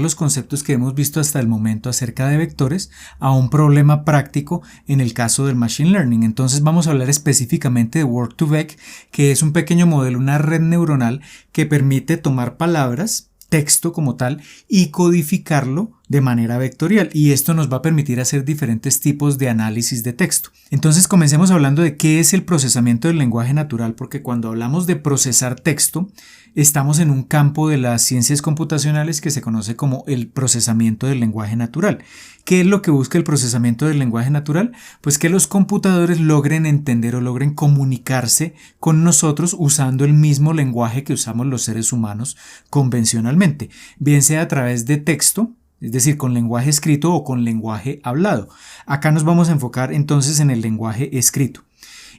los conceptos que hemos visto hasta el momento acerca de vectores a un problema práctico en el caso del Machine Learning. Entonces vamos a hablar específicamente de Word2Vec, que es un pequeño modelo, una red neuronal que permite tomar palabras, texto como tal, y codificarlo de manera vectorial, y esto nos va a permitir hacer diferentes tipos de análisis de texto. Entonces comencemos hablando de qué es el procesamiento del lenguaje natural, porque cuando hablamos de procesar texto estamos en un campo de las ciencias computacionales que se conoce como el procesamiento del lenguaje natural. ¿Qué es lo que busca el procesamiento del lenguaje natural? Pues que los computadores logren entender o logren comunicarse con nosotros usando el mismo lenguaje que usamos los seres humanos convencionalmente, bien sea a través de texto, es decir, con lenguaje escrito o con lenguaje hablado. Acá nos vamos a enfocar entonces en el lenguaje escrito.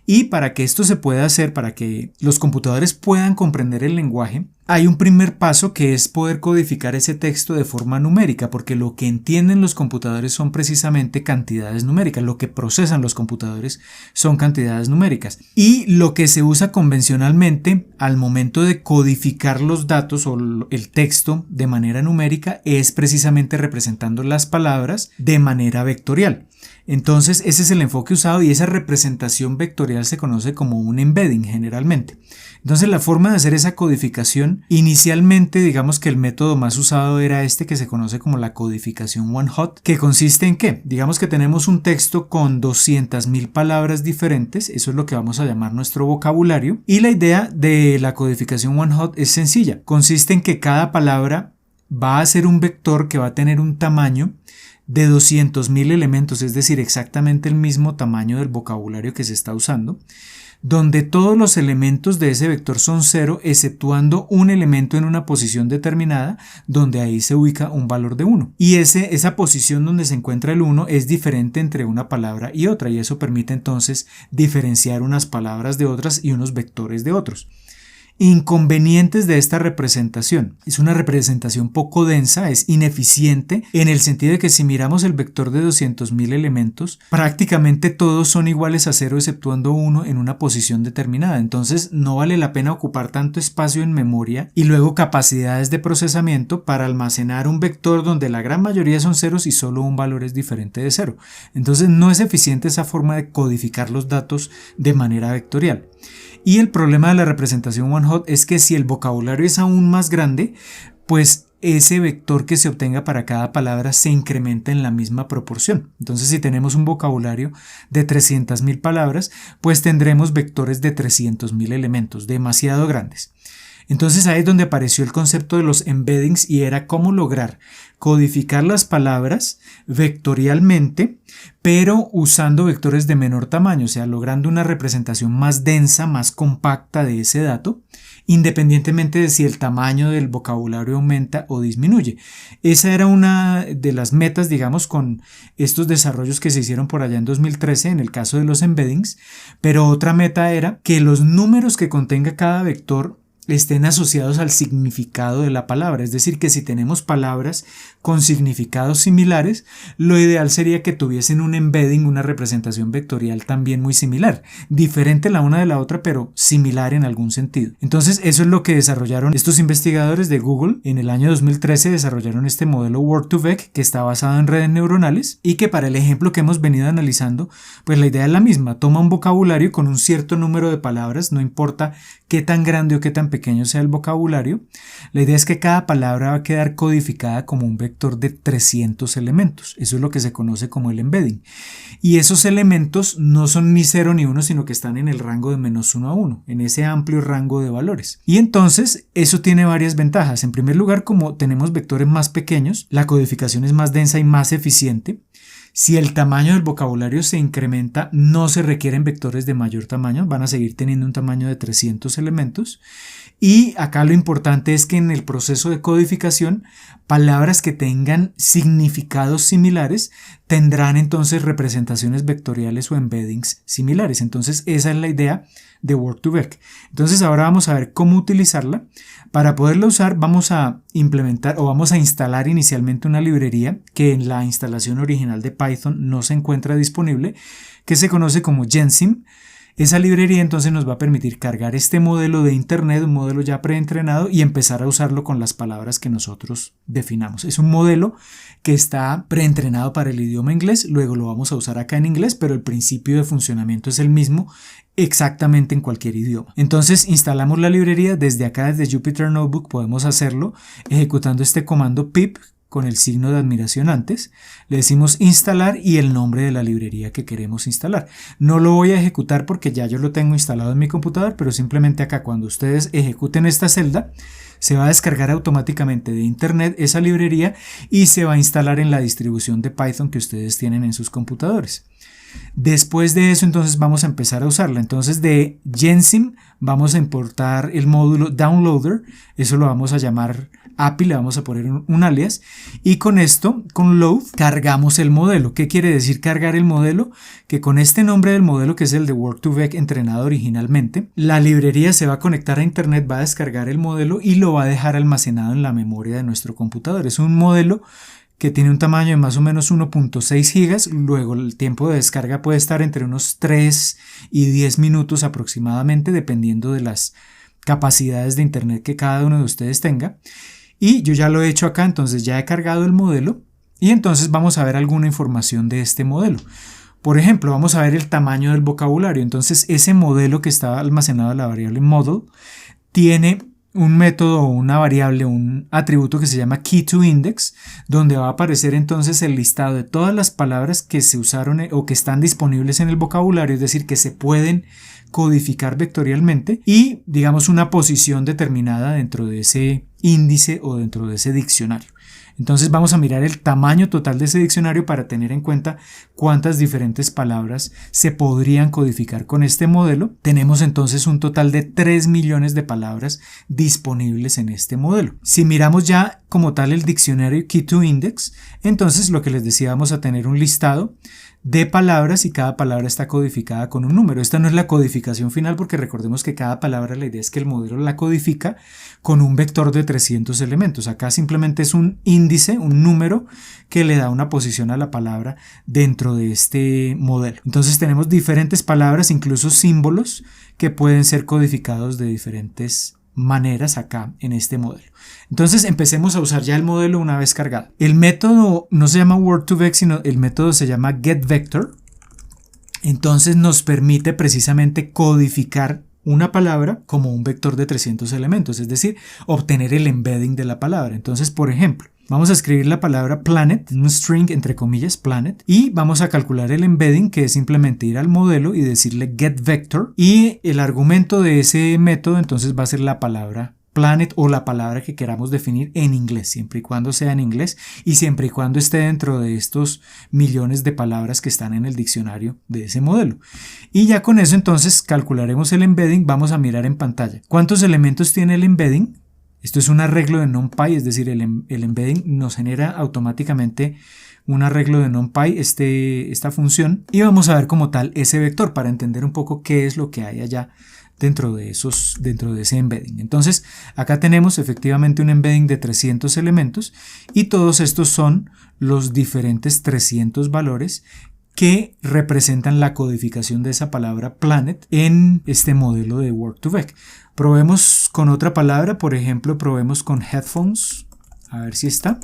Y para que esto se pueda hacer, para que los computadores puedan comprender el lenguaje, hay un primer paso que es poder codificar ese texto de forma numérica, porque lo que entienden los computadores son precisamente cantidades numéricas, lo que procesan los computadores son cantidades numéricas. Y lo que se usa convencionalmente al momento de codificar los datos o el texto de manera numérica es precisamente representando las palabras de manera vectorial. Entonces ese es el enfoque usado y esa representación vectorial se conoce como un embedding generalmente. Entonces la forma de hacer esa codificación, inicialmente digamos que el método más usado era este que se conoce como la codificación one hot, que consiste en que digamos que tenemos un texto con 200.000 palabras diferentes, eso es lo que vamos a llamar nuestro vocabulario, y la idea de la codificación one hot es sencilla, consiste en que cada palabra va a ser un vector que va a tener un tamaño de 200.000 elementos, es decir, exactamente el mismo tamaño del vocabulario que se está usando, donde todos los elementos de ese vector son 0, exceptuando un elemento en una posición determinada, donde ahí se ubica un valor de 1. Y esa posición donde se encuentra el 1 es diferente entre una palabra y otra, y eso permite entonces diferenciar unas palabras de otras y unos vectores de otros. Inconvenientes de esta representación. Es una representación poco densa, es ineficiente en el sentido de que si miramos el vector de 200.000 elementos, prácticamente todos son iguales a 0 exceptuando 1 en una posición determinada. Entonces no vale la pena ocupar tanto espacio en memoria y luego capacidades de procesamiento para almacenar un vector donde la gran mayoría son ceros y solo un valor es diferente de 0. Entonces no es eficiente esa forma de codificar los datos de manera vectorial. Y el problema de la representación one hot es que si el vocabulario es aún más grande, pues ese vector que se obtenga para cada palabra se incrementa en la misma proporción. Entonces, si tenemos un vocabulario de 300.000 palabras, pues tendremos vectores de 300.000 elementos, demasiado grandes. Entonces ahí es donde apareció el concepto de los embeddings y era cómo lograr codificar las palabras vectorialmente, pero usando vectores de menor tamaño, o sea, logrando una representación más densa, más compacta de ese dato, independientemente de si el tamaño del vocabulario aumenta o disminuye. Esa era una de las metas, digamos, con estos desarrollos que se hicieron por allá en 2013 en el caso de los embeddings, pero otra meta era que los números que contenga cada vector estén asociados al significado de la palabra, es decir, que si tenemos palabras con significados similares, lo ideal sería que tuviesen un embedding, una representación vectorial también muy similar, diferente la una de la otra, pero similar en algún sentido. Entonces eso es lo que desarrollaron estos investigadores de Google. En el año 2013 desarrollaron este modelo Word2Vec que está basado en redes neuronales y que para el ejemplo que hemos venido analizando, pues la idea es la misma, toma un vocabulario con un cierto número de palabras, no importa qué tan grande o qué tan pequeño sea el vocabulario, la idea es que cada palabra va a quedar codificada como un vector de 300 elementos. Eso es lo que se conoce como el embedding. Y esos elementos no son ni 0 ni 1, sino que están en el rango de -1 a 1, en ese amplio rango de valores. Y entonces eso tiene varias ventajas. En primer lugar, como tenemos vectores más pequeños, la codificación es más densa y más eficiente. Si el tamaño del vocabulario se incrementa, no se requieren vectores de mayor tamaño, van a seguir teniendo un tamaño de 300 elementos. Y acá lo importante es que en el proceso de codificación, palabras que tengan significados similares tendrán entonces representaciones vectoriales o embeddings similares. Entonces esa es la idea de Word2Vec. Entonces ahora vamos a ver cómo utilizarla. Para poderla usar vamos a implementar o vamos a instalar inicialmente una librería que en la instalación original de Python no se encuentra disponible, que se conoce como Gensim. Esa librería entonces nos va a permitir cargar este modelo de internet, un modelo ya preentrenado, y empezar a usarlo con las palabras que nosotros definamos. Es un modelo que está preentrenado para el idioma inglés, luego lo vamos a usar acá en inglés, pero el principio de funcionamiento es el mismo exactamente en cualquier idioma. Entonces instalamos la librería desde acá, desde Jupyter Notebook podemos hacerlo ejecutando este comando pip con el signo de admiración antes, le decimos instalar y el nombre de la librería que queremos instalar. No lo voy a ejecutar porque ya yo lo tengo instalado en mi computador, pero simplemente acá cuando ustedes ejecuten esta celda, se va a descargar automáticamente de internet esa librería y se va a instalar en la distribución de Python que ustedes tienen en sus computadores. Después de eso entonces vamos a empezar a usarla. Entonces de Gensim vamos a importar el módulo downloader, eso lo vamos a llamar API, le vamos a poner un alias, y con esto, con load, cargamos el modelo. ¿Qué quiere decir cargar el modelo? Que con este nombre del modelo, que es el de Word2Vec entrenado originalmente, la librería se va a conectar a internet, va a descargar el modelo y lo va a dejar almacenado en la memoria de nuestro computador. Es un modelo que tiene un tamaño de más o menos 1.6 gigas, luego el tiempo de descarga puede estar entre unos 3 y 10 minutos aproximadamente, dependiendo de las capacidades de internet que cada uno de ustedes tenga. Y yo ya lo he hecho acá, entonces ya he cargado el modelo y entonces vamos a ver alguna información de este modelo. Por ejemplo, vamos a ver el tamaño del vocabulario. Entonces ese modelo que está almacenado en la variable model tiene un método o una variable, un atributo que se llama key2index, donde va a aparecer entonces el listado de todas las palabras que se usaron o que están disponibles en el vocabulario, es decir, que se pueden codificar vectorialmente, y digamos una posición determinada dentro de ese índice o dentro de ese diccionario. Entonces vamos a mirar el tamaño total de ese diccionario para tener en cuenta cuántas diferentes palabras se podrían codificar con este modelo. Tenemos entonces un total de 3 millones de palabras disponibles en este modelo. Si miramos ya como tal el diccionario Key2Index, entonces lo que les decía, vamos a tener un listado de palabras y cada palabra está codificada con un número. Esta no es la codificación final porque recordemos que cada palabra, la idea es que el modelo la codifica con un vector de 300 elementos. Acá simplemente es un índice, un número que le da una posición a la palabra dentro de este modelo. Entonces tenemos diferentes palabras, incluso símbolos que pueden ser codificados de diferentes maneras acá en este modelo. Entonces empecemos a usar ya el modelo una vez cargado. El método no se llama Word2Vec, sino el método se llama getVector. Entonces nos permite precisamente codificar una palabra como un vector de 300 elementos, es decir, obtener el embedding de la palabra. Entonces, por ejemplo, vamos a escribir la palabra planet, un string entre comillas planet, y vamos a calcular el embedding, que es simplemente ir al modelo y decirle getVector, y el argumento de ese método entonces va a ser la palabra planet o la palabra que queramos definir en inglés, siempre y cuando sea en inglés y siempre y cuando esté dentro de estos millones de palabras que están en el diccionario de ese modelo. Y ya con eso entonces calcularemos el embedding. Vamos a mirar en pantalla cuántos elementos tiene el embedding. Esto es un arreglo de NumPy, es decir, el embedding nos genera automáticamente un arreglo de NumPy, esta función, y vamos a ver como tal ese vector para entender un poco qué es lo que hay allá dentro de ese embedding. Entonces acá tenemos efectivamente un embedding de 300 elementos y todos estos son los diferentes 300 valores que representan la codificación de esa palabra planet en este modelo de Word2Vec. Probemos con otra palabra, por ejemplo, probemos con headphones, a ver si está.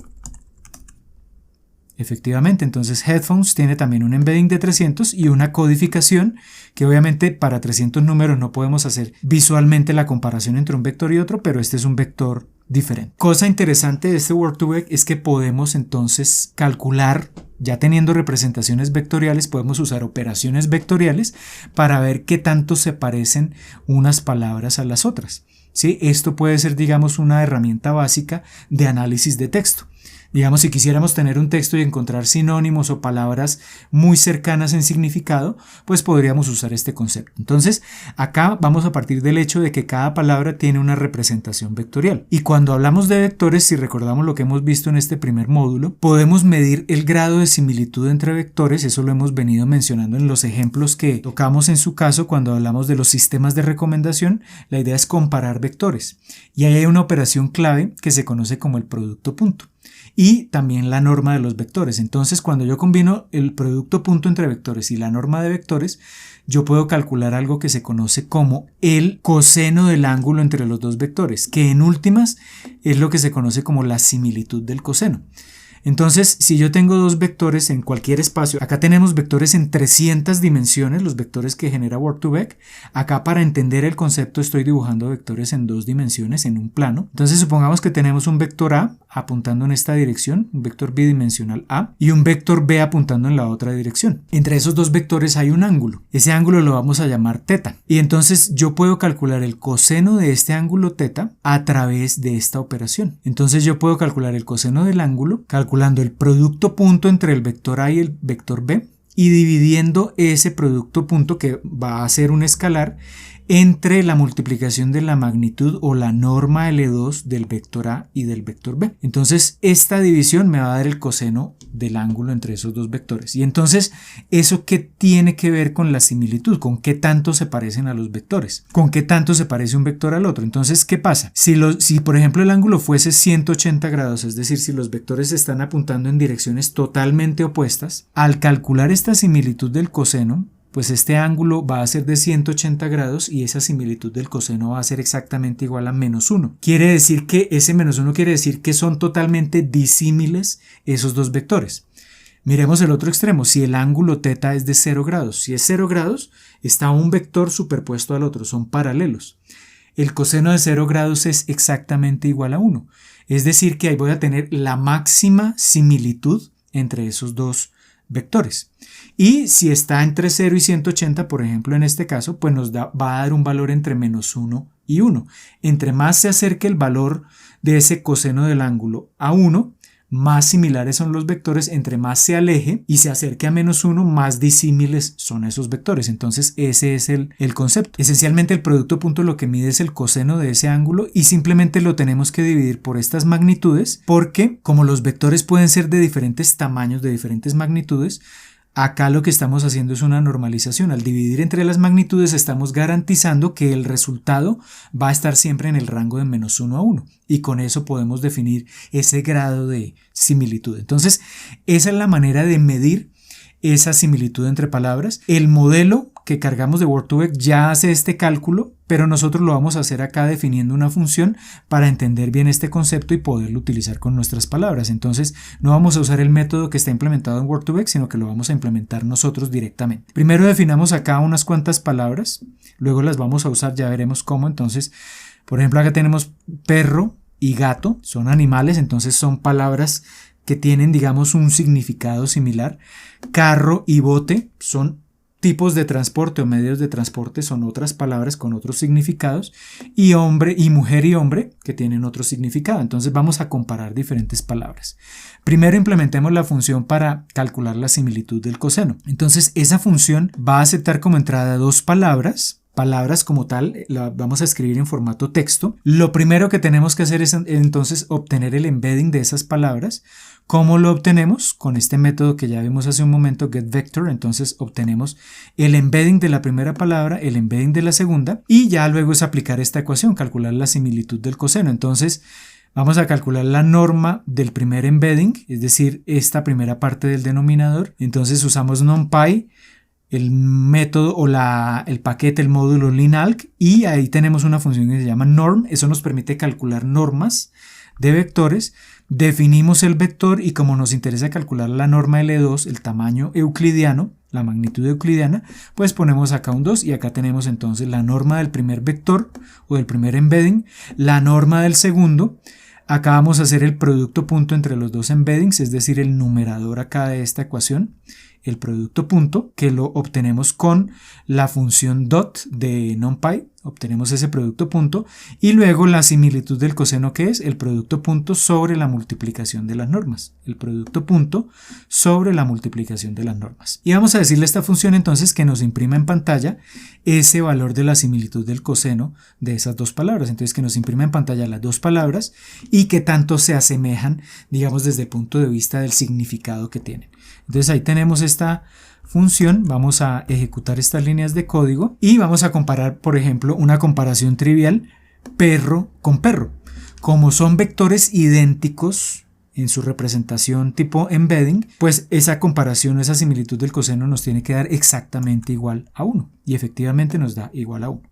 Efectivamente, entonces headphones tiene también un embedding de 300 y una codificación que obviamente para 300 números no podemos hacer visualmente la comparación entre un vector y otro, pero este es un vector diferente. Cosa interesante de este Word2Vec es que podemos entonces calcular, ya teniendo representaciones vectoriales, podemos usar operaciones vectoriales para ver qué tanto se parecen unas palabras a las otras. ¿Sí? Esto puede ser, digamos, una herramienta básica de análisis de texto. Digamos, si quisiéramos tener un texto y encontrar sinónimos o palabras muy cercanas en significado, pues podríamos usar este concepto. Entonces, acá vamos a partir del hecho de que cada palabra tiene una representación vectorial. Y cuando hablamos de vectores, si recordamos lo que hemos visto en este primer módulo, podemos medir el grado de similitud entre vectores. Eso lo hemos venido mencionando en los ejemplos que tocamos en su caso cuando hablamos de los sistemas de recomendación. La idea es comparar vectores. Y ahí hay una operación clave que se conoce como el producto punto. y también la norma de los vectores. Entonces, cuando yo combino el producto punto entre vectores y la norma de vectores, yo puedo calcular algo que se conoce como el coseno del ángulo entre los dos vectores, que en últimas es lo que se conoce como la similitud del coseno. Entonces, si yo tengo dos vectores en cualquier espacio, acá tenemos vectores en 300 dimensiones, los vectores que genera Word2Vec. Acá, para entender el concepto, estoy dibujando vectores en 2 dimensiones, en un plano. Entonces, supongamos que tenemos un vector A apuntando en esta dirección, un vector bidimensional A, y un vector B apuntando en la otra dirección. Entre esos dos vectores hay un ángulo. Ese ángulo lo vamos a llamar θ. Y entonces yo puedo calcular el coseno de este ángulo θ a través de esta operación. Entonces yo puedo calcular el coseno del ángulo calculando el producto punto entre el vector A y el vector B y dividiendo ese producto punto, que va a ser un escalar, entre la multiplicación de la magnitud o la norma L2 del vector A y del vector B. Entonces esta división me va a dar el coseno del ángulo entre esos dos vectores. Y entonces, ¿eso qué tiene que ver con la similitud? ¿Con qué tanto se parecen a los vectores? ¿Con qué tanto se parece un vector al otro? Entonces, ¿qué pasa? Si por ejemplo el ángulo fuese 180 grados, es decir, si los vectores están apuntando en direcciones totalmente opuestas, al calcular esta similitud del coseno, pues este ángulo va a ser de 180 grados y esa similitud del coseno va a ser exactamente igual a -1. Quiere decir que ese -1 quiere decir que son totalmente disímiles esos dos vectores. Miremos el otro extremo. Si el ángulo θ es de 0 grados, si es 0 grados, está un vector superpuesto al otro, son paralelos. El coseno de 0 grados es exactamente igual a 1. Es decir, que ahí voy a tener la máxima similitud entre esos dos vectores. Y si está entre 0 y 180, por ejemplo en este caso, pues va a dar un valor entre -1 y 1. Entre más se acerque el valor de ese coseno del ángulo a 1, más similares son los vectores. Entre más se aleje y se acerque a -1, más disímiles son esos vectores. Entonces ese es el concepto. Esencialmente el producto punto lo que mide es el coseno de ese ángulo y simplemente lo tenemos que dividir por estas magnitudes, porque como los vectores pueden ser de diferentes tamaños, de diferentes magnitudes, acá lo que estamos haciendo es una normalización. Al dividir entre las magnitudes estamos garantizando que el resultado va a estar siempre en el rango de -1 a 1 y con eso podemos definir ese grado de similitud. Entonces esa es la manera de medir esa similitud entre palabras. El modelo que cargamos de Word2Vec ya hace este cálculo, pero nosotros lo vamos a hacer acá definiendo una función para entender bien este concepto y poderlo utilizar con nuestras palabras. Entonces no vamos a usar el método que está implementado en Word2Vec, sino que lo vamos a implementar nosotros directamente. Primero definamos acá unas cuantas palabras, luego las vamos a usar, ya veremos cómo. Entonces, por ejemplo, acá tenemos perro y gato, son animales, entonces son palabras que tienen, digamos, un significado similar. Carro y bote son tipos de transporte o medios de transporte, son otras palabras con otros significados. Y hombre y mujer y hombre, que tienen otro significado. Entonces vamos a comparar diferentes palabras. Primero implementemos la función para calcular la similitud del coseno. Entonces esa función va a aceptar como entrada dos palabras como tal, la vamos a escribir en formato texto. Lo primero que tenemos que hacer es entonces obtener el embedding de esas palabras. ¿Cómo lo obtenemos? Con este método que ya vimos hace un momento, getVector. Entonces obtenemos el embedding de la primera palabra, el embedding de la segunda, y ya luego es aplicar esta ecuación, calcular la similitud del coseno. Entonces vamos a calcular la norma del primer embedding, es decir, esta primera parte del denominador. Entonces usamos NumPy, el método o el paquete, el módulo linalc, y ahí tenemos una función que se llama norm. Eso nos permite calcular normas de vectores. Definimos el vector y como nos interesa calcular la norma L2, el tamaño euclidiano, la magnitud euclidiana, pues ponemos acá un 2 y acá tenemos entonces la norma del primer vector o del primer embedding, la norma del segundo. Acá vamos a hacer el producto punto entre los dos embeddings, es decir, el numerador acá de esta ecuación, el producto punto, que lo obtenemos con la función dot de NumPy, obtenemos ese producto punto, y luego la similitud del coseno, que es el producto punto sobre la multiplicación de las normas, el producto punto sobre la multiplicación de las normas. Y vamos a decirle a esta función entonces que nos imprima en pantalla ese valor de la similitud del coseno de esas dos palabras. Entonces que nos imprima en pantalla las dos palabras y que tanto se asemejan, digamos, desde el punto de vista del significado que tienen. Entonces ahí tenemos esta función, vamos a ejecutar estas líneas de código y vamos a comparar, por ejemplo, una comparación trivial perro con perro. Como son vectores idénticos en su representación tipo embedding, pues esa comparación, esa similitud del coseno nos tiene que dar exactamente igual a 1. Y efectivamente nos da igual a 1.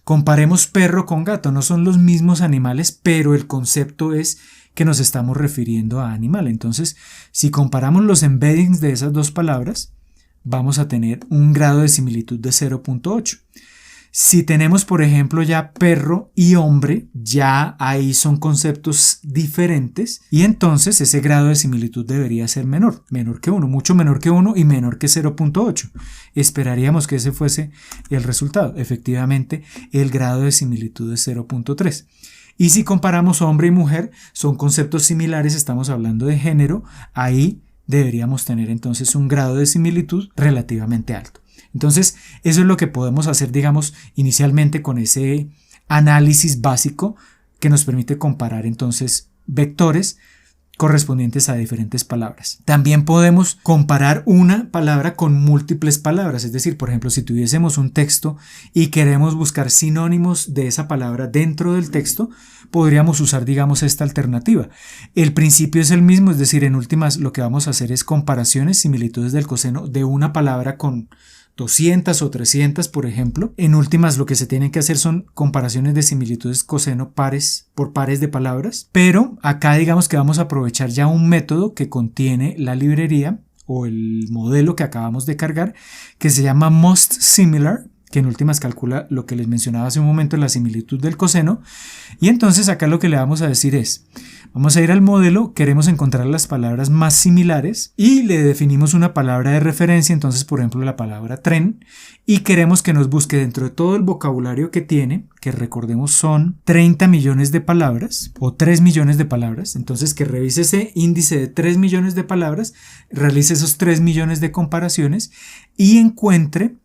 Comparemos perro con gato. No son los mismos animales, pero el concepto es que nos estamos refiriendo a animal. Entonces, si comparamos los embeddings de esas dos palabras, vamos a tener un grado de similitud de 0.8. Si tenemos, por ejemplo, ya perro y hombre, ya ahí son conceptos diferentes y entonces ese grado de similitud debería ser menor que 1, mucho menor que 1 y menor que 0.8. Esperaríamos que ese fuese el resultado. Efectivamente, el grado de similitud es 0.3. Y si comparamos hombre y mujer, son conceptos similares, estamos hablando de género, ahí deberíamos tener entonces un grado de similitud relativamente alto. Entonces, eso es lo que podemos hacer, digamos, inicialmente con ese análisis básico que nos permite comparar entonces vectores correspondientes a diferentes palabras. También podemos comparar una palabra con múltiples palabras, es decir, por ejemplo, si tuviésemos un texto y queremos buscar sinónimos de esa palabra dentro del texto, podríamos usar, digamos, esta alternativa. El principio es el mismo, es decir, en últimas lo que vamos a hacer es comparaciones, similitudes del coseno de una palabra con 200 o 300, por ejemplo. En últimas, lo que se tienen que hacer son comparaciones de similitudes coseno pares por pares de palabras, pero acá digamos que vamos a aprovechar ya un método que contiene la librería o el modelo que acabamos de cargar, que se llama Most Similar, que en últimas calcula lo que les mencionaba hace un momento, la similitud del coseno. Y entonces acá lo que le vamos a decir es, vamos a ir al modelo, queremos encontrar las palabras más similares y le definimos una palabra de referencia, entonces por ejemplo la palabra tren, y queremos que nos busque dentro de todo el vocabulario que tiene, que recordemos son 30 millones de palabras o 3 millones de palabras, entonces que revise ese índice de 3 millones de palabras, realice esos 3 millones de comparaciones y encuentre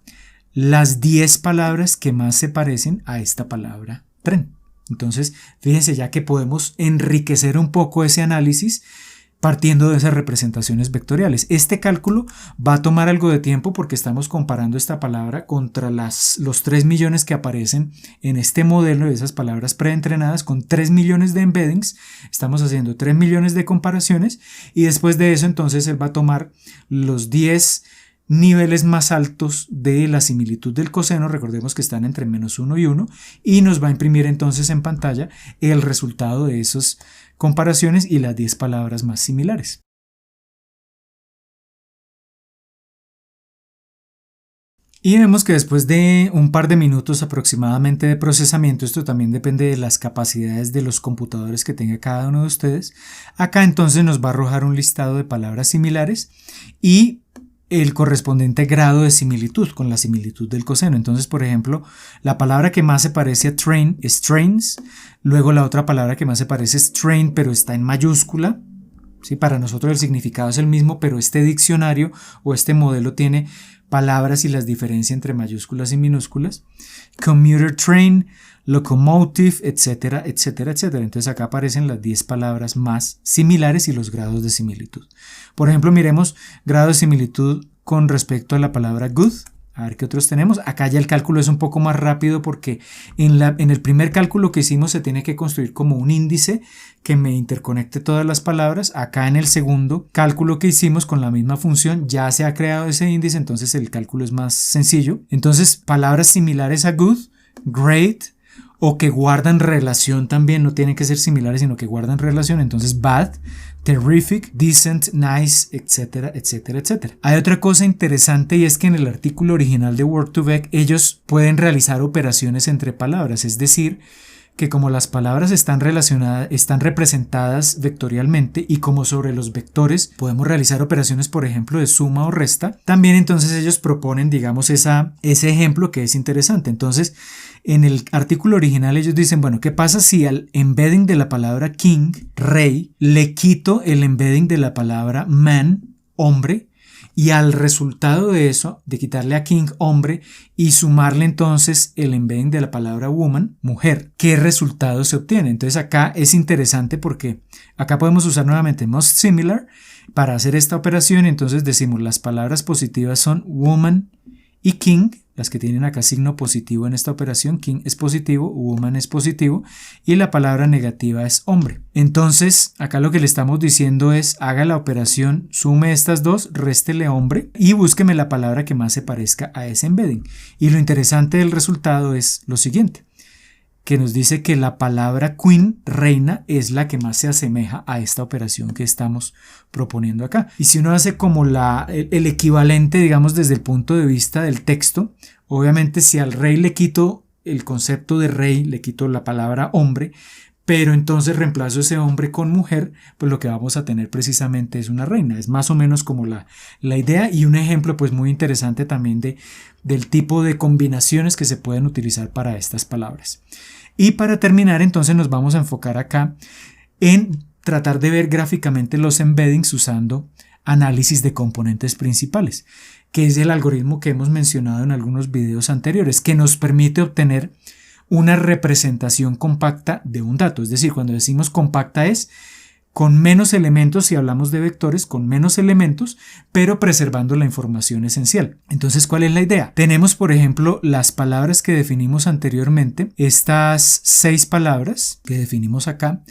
las 10 palabras que más se parecen a esta palabra tren. Entonces, fíjense ya que podemos enriquecer un poco ese análisis partiendo de esas representaciones vectoriales. Este cálculo va a tomar algo de tiempo porque estamos comparando esta palabra contra los 3 millones que aparecen en este modelo de esas palabras preentrenadas con 3 millones de embeddings. Estamos haciendo 3 millones de comparaciones y después de eso entonces él va a tomar los 10 niveles más altos de la similitud del coseno, recordemos que están entre -1 y 1, y nos va a imprimir entonces en pantalla el resultado de esas comparaciones y las 10 palabras más similares. Y vemos que después de un par de minutos aproximadamente de procesamiento, esto también depende de las capacidades de los computadores que tenga cada uno de ustedes, acá entonces nos va a arrojar un listado de palabras similares y el correspondiente grado de similitud con la similitud del coseno. Entonces, por ejemplo, la palabra que más se parece a train es trains, luego la otra palabra que más se parece es train, pero está en mayúscula. Sí, para nosotros el significado es el mismo, pero este diccionario o este modelo tiene palabras y las diferencia entre mayúsculas y minúsculas. Commuter train, locomotive, etcétera, etcétera, etcétera. Entonces acá aparecen las 10 palabras más similares y los grados de similitud. Por ejemplo, miremos grado de similitud con respecto a la palabra good. A ver qué otros tenemos. Acá ya el cálculo es un poco más rápido porque en el primer cálculo que hicimos se tiene que construir como un índice que me interconecte todas las palabras. Acá en el segundo cálculo que hicimos con la misma función ya se ha creado ese índice, entonces el cálculo es más sencillo. Entonces palabras similares a good, great, o que guardan relación también, no tienen que ser similares sino que guardan relación, entonces bad, terrific, decent, nice, etcétera, etcétera, etcétera. Hay otra cosa interesante y es que en el artículo original de Word2Vec ellos pueden realizar operaciones entre palabras, es decir, que como las palabras están relacionadas, están representadas vectorialmente y como sobre los vectores podemos realizar operaciones, por ejemplo, de suma o resta, también entonces ellos proponen, digamos, ese ejemplo que es interesante. Entonces, en el artículo original ellos dicen, bueno, ¿qué pasa si al embedding de la palabra king, rey, le quito el embedding de la palabra man, hombre, y al resultado de eso, de quitarle a king, hombre, y sumarle entonces el embedding de la palabra woman, mujer, ¿qué resultado se obtiene? Entonces acá es interesante porque acá podemos usar nuevamente most similar para hacer esta operación. Entonces decimos las palabras positivas son woman y king, las que tienen acá signo positivo en esta operación. King es positivo, woman es positivo y la palabra negativa es hombre. Entonces acá lo que le estamos diciendo es haga la operación, sume estas dos, réstele hombre y búsqueme la palabra que más se parezca a ese embedding. Y lo interesante del resultado es lo siguiente, que nos dice que la palabra queen, reina, es la que más se asemeja a esta operación que estamos proponiendo acá. Y si uno hace como el equivalente, digamos, desde el punto de vista del texto, obviamente si al rey le quito el concepto de rey, le quito la palabra hombre, pero entonces reemplazo ese hombre con mujer, pues lo que vamos a tener precisamente es una reina. Es más o menos como la idea y un ejemplo pues muy interesante también del tipo de combinaciones que se pueden utilizar para estas palabras. Y para terminar entonces nos vamos a enfocar acá en tratar de ver gráficamente los embeddings usando análisis de componentes principales, que es el algoritmo que hemos mencionado en algunos videos anteriores, que nos permite obtener una representación compacta de un dato. Es decir, cuando decimos compacta es con menos elementos, si hablamos de vectores, con menos elementos, pero preservando la información esencial. Entonces, ¿cuál es la idea? Tenemos, por ejemplo, las palabras que definimos anteriormente, estas 6 palabras que definimos acá,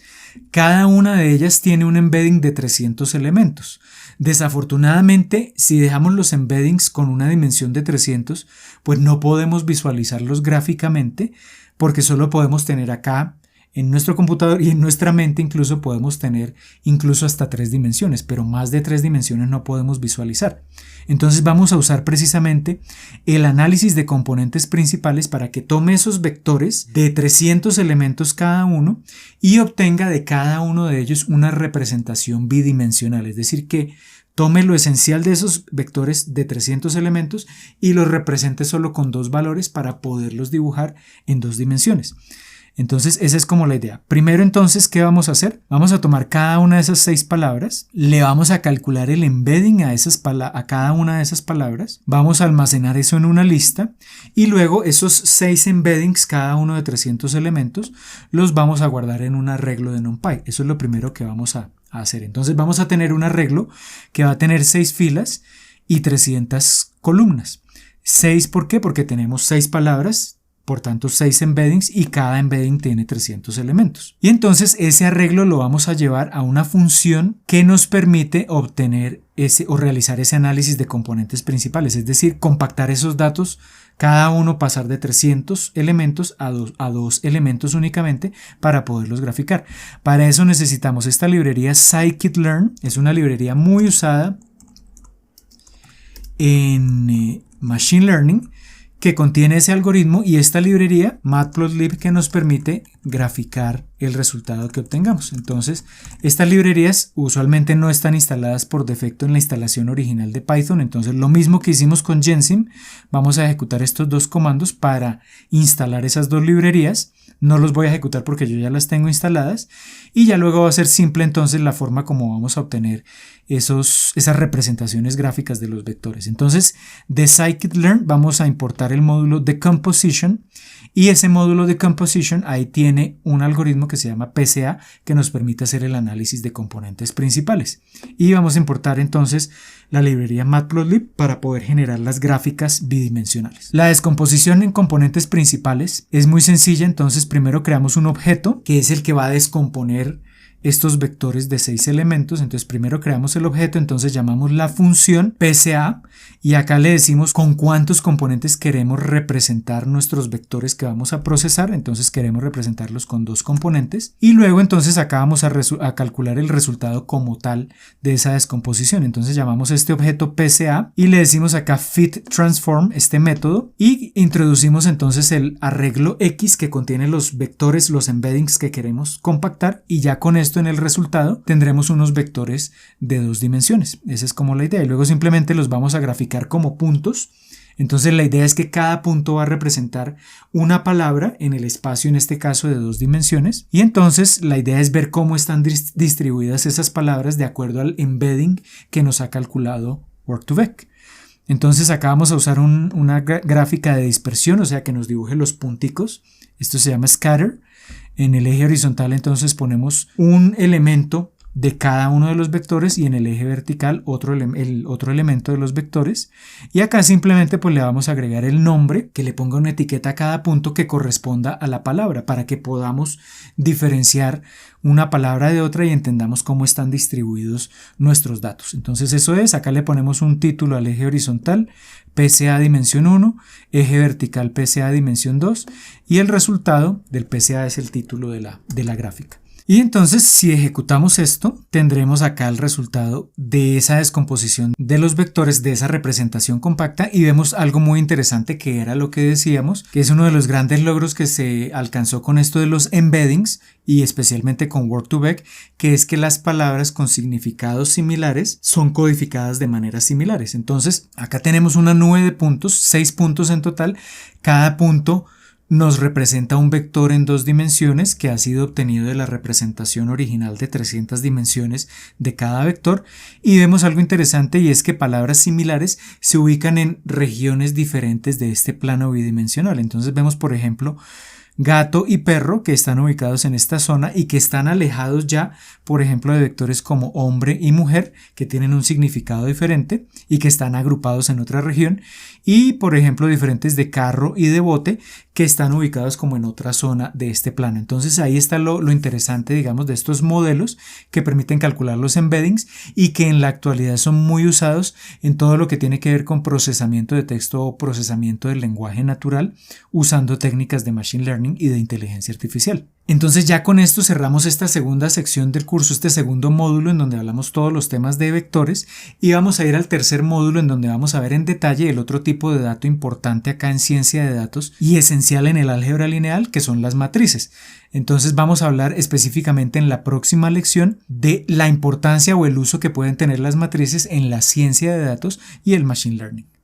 cada una de ellas tiene un embedding de 300 elementos. Desafortunadamente, si dejamos los embeddings con una dimensión de 300, pues no podemos visualizarlos gráficamente, porque solo podemos tener acá en nuestro computador y en nuestra mente incluso podemos tener incluso hasta 3 dimensiones, pero más de 3 dimensiones no podemos visualizar. Entonces vamos a usar precisamente el análisis de componentes principales para que tome esos vectores de 300 elementos cada uno y obtenga de cada uno de ellos una representación bidimensional, es decir que tome lo esencial de esos vectores de 300 elementos y los represente solo con 2 valores para poderlos dibujar en 2 dimensiones. Entonces esa es como la idea. Primero entonces, ¿qué vamos a hacer? Vamos a tomar cada una de esas 6 palabras, le vamos a calcular el embedding a cada una de esas palabras, vamos a almacenar eso en una lista y luego esos 6 embeddings, cada uno de 300 elementos, los vamos a guardar en un arreglo de NumPy. Eso es lo primero que vamos a hacer. Entonces vamos a tener un arreglo que va a tener 6 filas y 300 columnas. 6, ¿por qué? Porque tenemos 6 palabras, por tanto 6 embeddings y cada embedding tiene 300 elementos. Y entonces ese arreglo lo vamos a llevar a una función que nos permite obtener o realizar ese análisis de componentes principales, es decir, compactar esos datos, cada uno pasar de 300 elementos a 2 elementos únicamente para poderlos graficar. Para eso necesitamos esta librería scikit-learn, es una librería muy usada en Machine Learning, que contiene ese algoritmo y esta librería matplotlib que nos permite graficar el resultado que obtengamos. Entonces, estas librerías usualmente no están instaladas por defecto en la instalación original de Python. Entonces, lo mismo que hicimos con Gensim, vamos a ejecutar estos 2 comandos para instalar esas 2 librerías. No los voy a ejecutar porque yo ya las tengo instaladas y ya luego va a ser simple entonces la forma como vamos a obtener esas representaciones gráficas de los vectores. Entonces de scikit-learn vamos a importar el módulo decomposition y ese módulo decomposition ahí tiene un algoritmo que se llama PCA que nos permite hacer el análisis de componentes principales y vamos a importar entonces la librería matplotlib para poder generar las gráficas bidimensionales. La descomposición en componentes principales es muy sencilla. Entonces primero creamos un objeto que es el que va a descomponer estos vectores de 6 elementos. Entonces primero creamos el objeto, entonces llamamos la función PCA y acá le decimos con cuántos componentes queremos representar nuestros vectores que vamos a procesar. Entonces queremos representarlos con 2 componentes y luego entonces acá vamos a calcular el resultado como tal de esa descomposición. Entonces llamamos este objeto PCA y le decimos acá fit transform, este método, y introducimos entonces el arreglo X que contiene los vectores, los embeddings que queremos compactar y ya con esto en el resultado tendremos unos vectores de 2 dimensiones. Esa es como la idea y luego simplemente los vamos a graficar como puntos. Entonces la idea es que cada punto va a representar una palabra en el espacio, en este caso de 2 dimensiones, y entonces la idea es ver cómo están distribuidas esas palabras de acuerdo al embedding que nos ha calculado Work2Vec. Entonces acá vamos a usar una gráfica de dispersión, o sea que nos dibuje los punticos. Esto se llama scatter. En el eje horizontal entonces ponemos un elemento de cada uno de los vectores y en el eje vertical el otro elemento de los vectores. Y acá simplemente pues le vamos a agregar el nombre, que le ponga una etiqueta a cada punto que corresponda a la palabra para que podamos diferenciar una palabra de otra y entendamos cómo están distribuidos nuestros datos. Entonces eso es, acá le ponemos un título al eje horizontal, PCA dimensión 1, eje vertical PCA dimensión 2 y el resultado del PCA es el título de la gráfica. Y entonces si ejecutamos esto, tendremos acá el resultado de esa descomposición de los vectores, de esa representación compacta, y vemos algo muy interesante que era lo que decíamos, que es uno de los grandes logros que se alcanzó con esto de los embeddings y especialmente con Word2Vec, que es que las palabras con significados similares son codificadas de maneras similares. Entonces acá tenemos una nube de puntos, 6 puntos en total, cada punto nos representa un vector en 2 dimensiones que ha sido obtenido de la representación original de 300 dimensiones de cada vector, y vemos algo interesante, y es que palabras similares se ubican en regiones diferentes de este plano bidimensional. Entonces vemos, por ejemplo, gato y perro, que están ubicados en esta zona y que están alejados ya, por ejemplo, de vectores como hombre y mujer, que tienen un significado diferente y que están agrupados en otra región, y por ejemplo diferentes de carro y de bote, que están ubicados como en otra zona de este plano. Entonces ahí está lo interesante, digamos, de estos modelos que permiten calcular los embeddings y que en la actualidad son muy usados en todo lo que tiene que ver con procesamiento de texto o procesamiento del lenguaje natural, usando técnicas de machine learning y de inteligencia artificial. Entonces ya con esto cerramos esta segunda sección del curso, este segundo módulo en donde hablamos todos los temas de vectores, y vamos a ir al tercer módulo en donde vamos a ver en detalle el otro tipo de dato importante acá en ciencia de datos y esencial en el álgebra lineal, que son las matrices. Entonces vamos a hablar específicamente en la próxima lección de la importancia o el uso que pueden tener las matrices en la ciencia de datos y el machine learning.